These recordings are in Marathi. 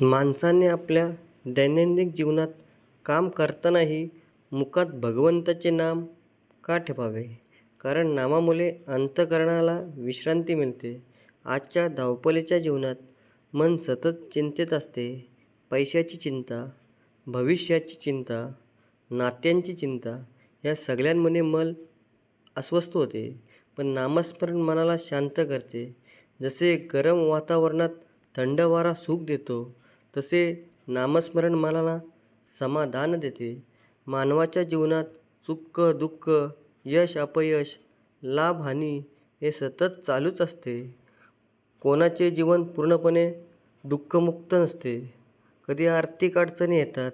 माणसाने आपल्या दैनंदिन जीवनात काम करतानाही मुखात भगवंताचे नाम का ठेवावे? कारण नामामुळे अंतःकरणाला विश्रांती मिळते. आजच्या धावपळीच्या जीवनात मन सतत चिंतेत असते. पैशाची चिंता, भविष्याची चिंता, नात्यांची चिंता या सगळ्यांमुळे मन अस्वस्थ होते. पण नामस्मरण मनाला शांत करते. जसे गरम वातावरणात थंड वारा सुख देतो, तसे नामस्मरण मनाला समाधान देते. मानवाच्या जीवनात सुख दुःख, यश अपयश, लाभ हानी हे सतत चालूच असते. कोणाचे जीवन पूर्णपणे दुःखमुक्त नसते. कधी आर्थिक अडचणी येतात,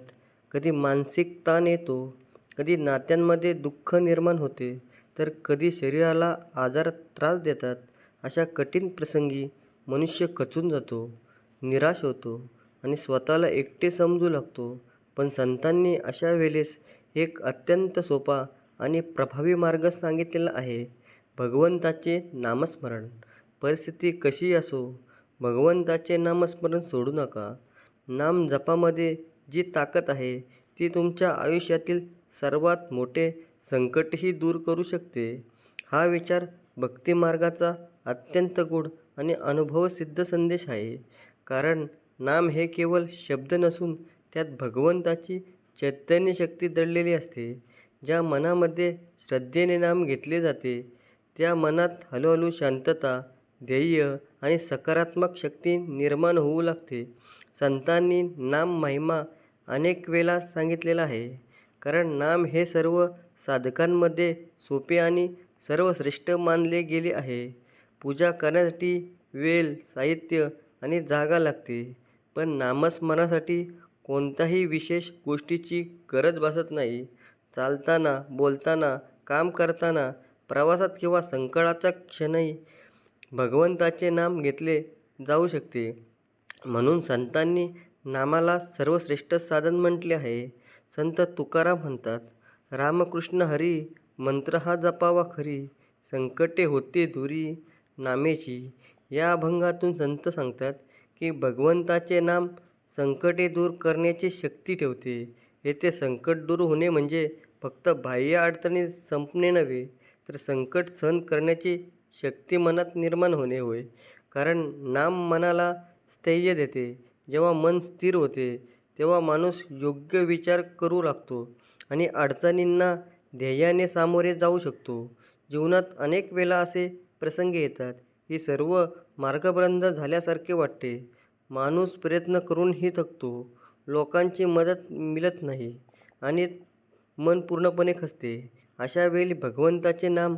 कधी मानसिक ताण येतो, कधी नात्यांमध्ये दुःख निर्माण होते, तर कधी शरीराला आजार त्रास देतात. अशा कठीण प्रसंगी मनुष्य खचून जातो, निराश होतो आणि स्वतःला एकटे समजू लागतो. पण संतांनी अशा वेळेस एक अत्यंत सोपा आणि प्रभावी मार्ग सांगितलेला आहे, भगवंताचे नामस्मरण. परिस्थिती कशीही असो, भगवंताचे नामस्मरण सोडू नका. नाम जपामध्ये जी ताकद आहे, ती तुमच्या आयुष्यातील सर्वात मोठे संकटही दूर करू शकते. हा विचार भक्तिमार्गाचा अत्यंत गूढ आणि अनुभवसिद्ध संदेश आहे. कारण नाम हे केवळ शब्द नसून त्यात भगवंताची चैतन्य शक्ती दडलेली असते. ज्या मनामध्ये श्रद्धेने नाम घेतले जाते, त्या मनात हळूहळू शांतता, ध्येय आणि सकारात्मक शक्ती निर्माण होऊ लागते. संतांनी नाम महिमा अनेक वेळा सांगितलेला आहे. कारण नाम हे सर्व साधकांमध्ये सोपे आणि सर्वश्रेष्ठ मानले गेले आहे. पूजा करण्यासाठी वेळ, साहित्य आणि जागा लागते, पण नामस्मरणासाठी कोणत्याही विशेष गोष्टीची गरज भासत नाही. चालताना, बोलताना, काम करताना, प्रवासात किंवा संकटाच्या क्षणी भगवंताचे नाम घेतले जाऊ शकते. म्हणून संतांनी नामाला सर्वश्रेष्ठ साधन म्हटले आहे. संत तुकाराम म्हणतात, रामकृष्ण हरी मंत्र हा जपावा खरी, संकटे होते दूरी नामेची. या अभंगातून संत सांगतात की भगवंताचे नाम संकटे दूर करण्याची शक्ती ठेवते. येथे संकट दूर होणे म्हणजे फक्त बाह्य अडचणी संपणे नव्हे, तर संकट सहन करण्याची शक्ती मनात निर्माण होणे होय. कारण नाम मनाला स्थैर्य देते. जेव्हा मन स्थिर होते, तेव्हा माणूस योग्य विचार करू लागतो आणि अडचणींना ध्येयाने सामोरे जाऊ शकतो. जीवनात अनेक वेळा असे प्रसंग येतात की सर्व मार्ग बंद झाल्यासारखे वाटते. माणूस प्रयत्न करूनही थकतो, लोकांची मदत मिळत नाही आणि मन पूर्णपणे खचते. अशा वेळी भगवंताचे नाम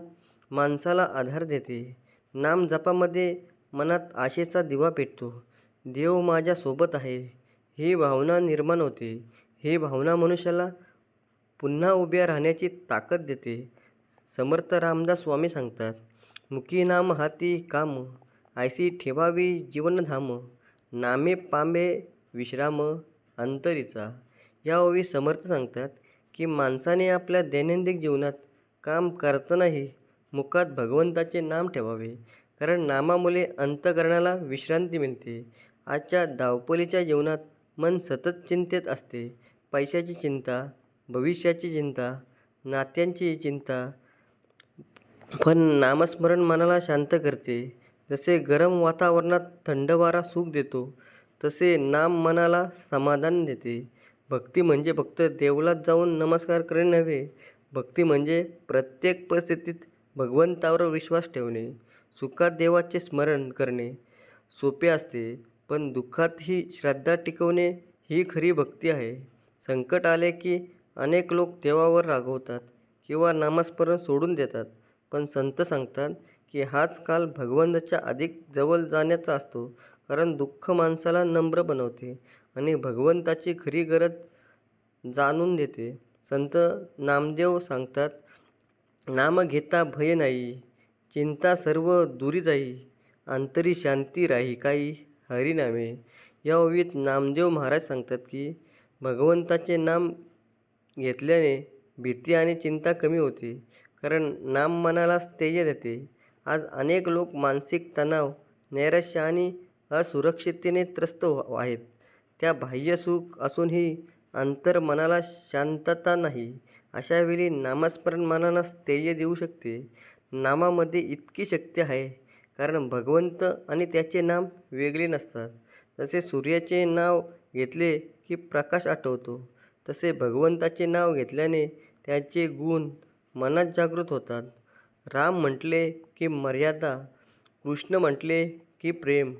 माणसाला आधार देते. नाम जपामध्ये मनात आशेचा दिवा पेटतो. देव माझ्या सोबत आहे, ही भावना निर्माण होते. ही भावना मनुष्याला पुन्हा उभ्या राहण्याची ताकद देते. समर्थ रामदास स्वामी सांगतात, मुखी नाम हाती काम, ऐसी ठेवावी जीवनधाम, नामे पांबे विश्राम अंतरीचा. या ओवी समर्थ सांगतात की माणसाने आपल्या दैनंदिन जीवनात काम करतानाही मुखात भगवंताचे नाम ठेवावे. कारण नामामुळे अंतःकरणाला विश्रांती मिळते. आजच्या धावपळीच्या जीवनात मन सतत चिंतेत असते. पैशाची चिंता, भविष्याची चिंता, नात्यांची चिंता. पण नामस्मरण मनाला शांत करते. जसे गरम वातावरणात थंड वारा सुख देतो, तसे नाम मनाला समाधान देते. भक्ती म्हणजे फक्त देवळात जाऊन नमस्कार करणे नव्हे. भक्ती म्हणजे प्रत्येक परिस्थितीत भगवंतावर विश्वास ठेवणे. सुखात देवाचे स्मरण करणे सोपे असते, पण दुःखातही श्रद्धा टिकवणे ही खरी भक्ती आहे. संकट आले की अनेक लोक देवावर रागवतात किंवा नामस्मरण सोडून देतात. पण संत सांगतात की हाच काल भगवंताच्या अधिक जवळ जाण्याचा असतो. कारण दुःख माणसाला नम्र बनवते आणि भगवंताची खरी गरज जाणून देते. संत नामदेव सांगतात, नाम घेता भय नाही, चिंता सर्व दूरी जाई, अंतरी शांती राही काही हरिनामे. या ओवीत नामदेव महाराज सांगतात की भगवंताचे नाम घेतल्याने भीती आणि चिंता कमी होते. कारण नाम मनाला स्थैर्य देते. आज अनेक लोक मानसिक तणाव, नैराश्य आणि असुरक्षिततेने त्रस्त आहेत. त्या बाह्य सुख असूनही अंतर मनाला शांतता नाही. अशावेळी नामस्मरण मनाला स्थैर्य देऊ शकते. नामामध्ये इतकी शक्ती आहे, कारण भगवंत आणि त्याचे नाम वेगळे नसतात. जसे सूर्याचे नाव घेतले की प्रकाश आठवतो, तसे भगवंताचे नाव घेतल्याने त्याचे गुण मनात जागृत होतात. राम म्हटले की मर्यादा, कृष्ण म्हटले की प्रेम,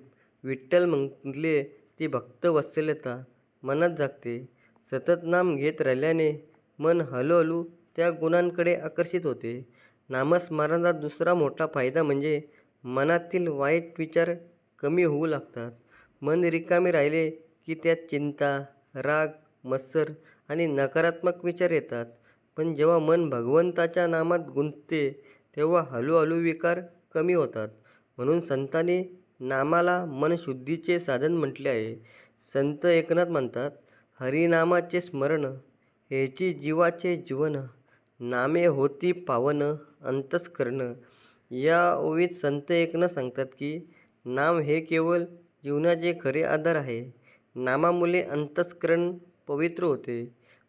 विठ्ठल म्हटले ती भक्तवत्सलता मनात जागते. सतत नाम घेत राहिल्याने मन हळूहळू त्या गुणांकडे आकर्षित होते. नामस्मरणाचा दुसरा मोठा फायदा म्हणजे मनातील वाईट विचार कमी होऊ लागतात. मन रिकामे राहिले की त्यात चिंता, राग, मत्सर आणि नकारात्मक विचार येतात. पण जेव्हा मन भगवंताच्या नामात गुंतते तेव्हा हळूहळू विकार कमी होतात. म्हणून संतांनी नामाला मनशुद्धीचे साधन म्हटले आहे. संत एकनाथ म्हणतात, हरिनामाचे स्मरण हेची जीवाचे जीवन, नामे होती पावन अंतस्करण. या ओवीत संत एकनाथ सांगतात की नाम हे केवळ जीवनाचे खरे आधार आहे. नामामुळे अंतस्करण पवित्र होते.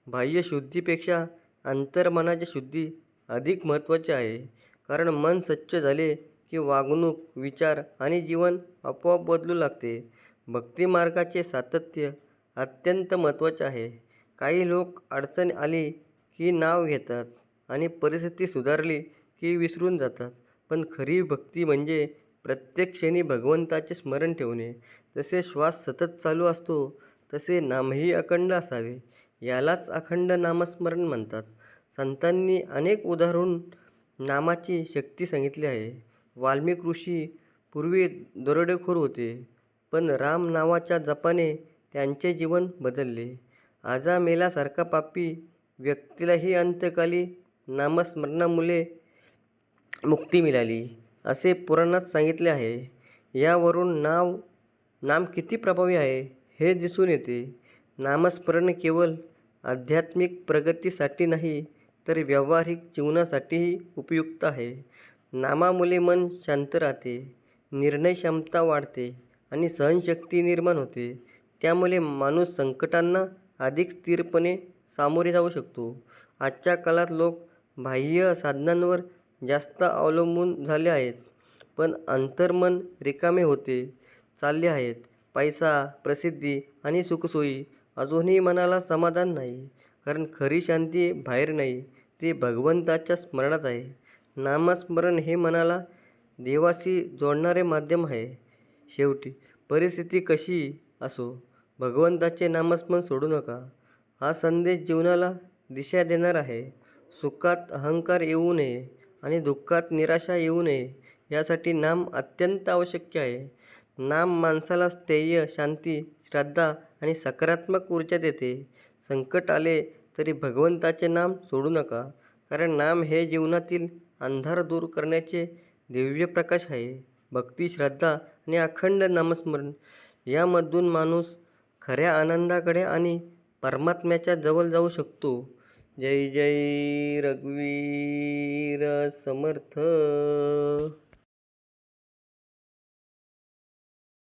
बाह्य शुद्धीपेक्षा अंतर्मनाची शुद्धी अधिक महत्त्वाची आहे. कारण मन स्वच्छ झाले की वागणूक, विचार आणि जीवन आपोआप बदलू लागते. भक्तिमार्गाचे सातत्य अत्यंत महत्त्वाचे आहे. काही लोक अडचण आली की नाव घेतात आणि परिस्थिती सुधारली की विसरून जातात. पण खरी भक्ती म्हणजे प्रत्येक क्षणी भगवंताचे स्मरण ठेवणे. जसे श्वास सतत चालू असतो तसे नामही अखंड असावे. यालाच अखंड नामस्मरण म्हणतात. संतांनी अनेक उदाहरण नामाची शक्ती सांगितली आहे. वाल्मिक ऋषी पूर्वी दरोडेखोर होते, पण राम नावाच्या जपाने त्यांचे जीवन बदलले. आजामेलासारखा पापी व्यक्तीलाही अंत्यकाली नामस्मरणामुळे मुक्ती मिळाली, असे पुराणात सांगितले आहे. यावरून नाम किती प्रभावी आहे हे दिसून येते. नामस्मरण केवळ आध्यात्मिक प्रगतीसाठी नाही, तर व्यावहारिक जीवनासाठीही उपयुक्त आहे. नामामुळे मन शांत राहते, निर्णय क्षमता वाढते आणि सहनशक्ती निर्माण होते. त्यामुळे माणूस संकटांना अधिक स्थिरपणे सामोरे जाऊ शकतो. आजच्या काळात लोक बाह्य साधनांवर जास्त अवलंबून झाले आहेत, पण अंतर्मन रिकामे होते चालले आहेत. पैसा, प्रसिद्धी आणि सुखसोयी अजूनही मनाला समाधान नाही. कारण खरी शांती बाहेर नाही, ती भगवंताच्या स्मरणात आहे. नामस्मरण हे मनाला देवाशी जोडणारे माध्यम आहे. शेवटी परिस्थिती कशी असो, भगवंताचे नामस्मरण सोडू नका. हा संदेश जीवनाला दिशा देणार आहे. सुखात अहंकार येऊ नये आणि दुःखात निराशा येऊ नये, यासाठी नाम अत्यंत आवश्यक आहे. नाम माणसाला स्थैर्य, शांती, श्रद्धा आणि सकारात्मक ऊर्जा देते. संकट आले तरी भगवंताचे नाम सोडू नका, कारण नाम हे जीवनातील अंधार दूर करण्याचे दिव्य प्रकाश आहे. भक्ती, श्रद्धा आणि अखंड नामस्मरण यामधून माणूस खऱ्या आनंदाकडे आणि परमात्म्याच्या जवळ जाऊ शकतो. जय जय रघुवीर समर्थ.